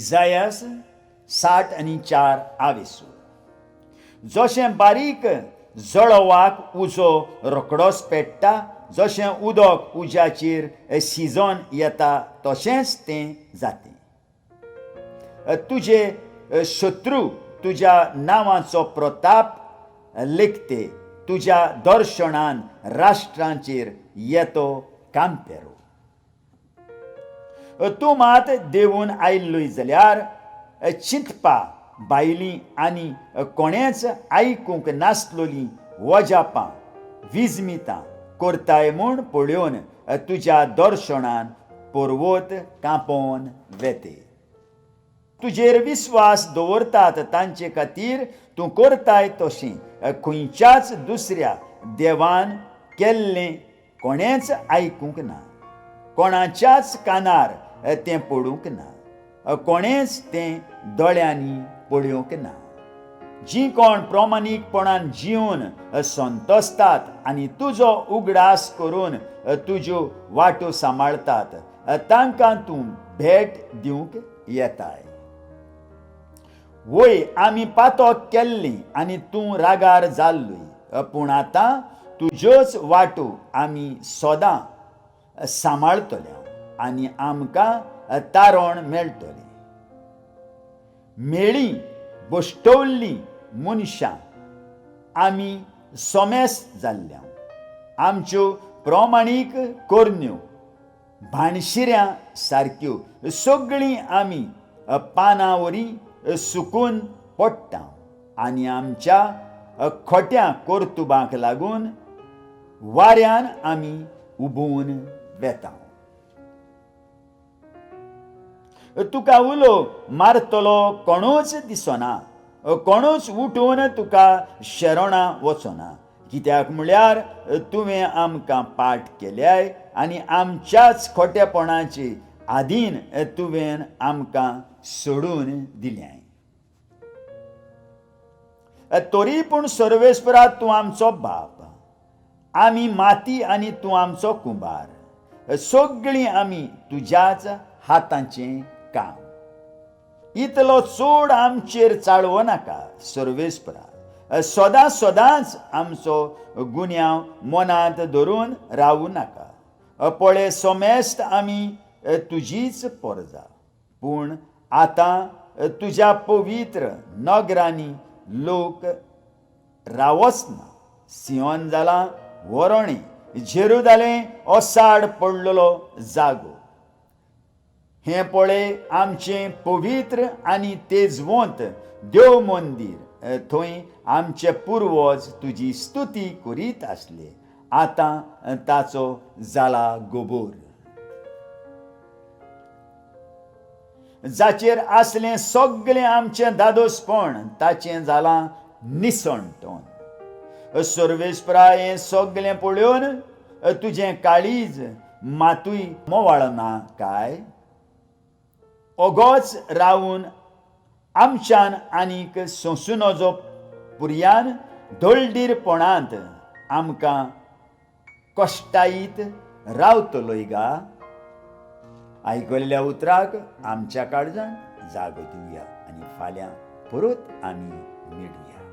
इसायास 60:4 आवेसू. जशें बारीक जळोवाक उजो रोखडोच पेट्टा, जशें उदक उज्याचेर शिजोन येता तशेंच तें जातें. तुजे शत्रू तुज्या नांवाचो प्रताप लेखते, तुज्या दर्शनान राष्ट्रांचेर येतो कांपेरो. तूं मात देंवून आयिल्लोय जाल्यार चिंतपा भायलीं आनी कोणेच आयकूंक नासलोलीं वजापां विजमितां करताय म्हूण पळयोवन तुज्या दर्शनान पर्वत कांपोवन वेते. तुजेर विस्वास दवरतात तांचे खातीर तूं करताय तशें खंयच्याच दुसऱ्या देवान केल्लें कोणेच आयकूंक ना, कोणाच्याच कानार तें पडूंक ना, कोणेच तें दोळ्यांनी पळोवंक ना. जीं कोण प्रामाणीकपणान जिवन संतोसतात आनी तुजो उगडास करून तुज्यो वाटो सांबाळतात, तांकां तूं भेट दिवंक येताय. वय आमी पातोक केल्लीं आनी तूं रागार जाल्लोय, पूण आतां तुज्योच वाटो आमी सदां सांबाळटले आनी आमकां तारण मेळटलें. मेळीं बश्टोल्लीं मनशां आमी सोमेस जाल्ल्या, आमच्यो प्रामाणीक करण्यो भाणशिऱ्यां सारक्यो सगळीं आमी पानावरी सुकून पडटा आनी आमच्या खोट्या कर्तुबांक लागून वाऱ्यान आमी उबून वेता. तुका उलो मारतलो कोणूच दिसना, कोणूच उठून तुका शेरोणां वचना, कित्याक म्हळ्यार तुवें आमकां पाट केल्याय आनी आमच्याच खोटेपणाचे आदीन तुवें आमकां सोडून दिल्याय. तरी पूण सर्वेस्परा तूं आमचो बाप, आमी माती आनी तूं आमचो कुंभार, सगळीं आमी तुज्याच हातांचें काम. इतलो चड आमचेर चाळवो नाका सर्वेस्परा, सदांच आमचो गुन्यांव मनांत धरून रावूं नाका. पळय, सोमेस्त आमी तुजीच परजा, पूण आतां तुज्या पवित्र नगरांनी लोक रावच ना. सियोन जाला वरोणें, जेरुजालेम ओसाड पडलेलो जागो. हें पळय आमचें पवित्र आनी तेजवंत देव मंदीर, थंय आमचे पुर्वज तुजी स्तुती करीत आसले, आतां ताचो जाला गोबोर. जाचेर आसलें सगळें आमचें दादोसपण ताचें जालां निसणटोन. सर्वेस्परा हें सगळें पळयोवन तुजें काळीज मातूय मोवाळना काय? ओगोच रावून आमच्यान आनीक सोंसूं नजो पुर्यान धोळडीरपणांत आमकां कश्टायीत रावतलोय गा? आयकल्ल्या उतराक आमच्या काळजान जागो दिवया आनी फाल्यां परत आमी मेळुया.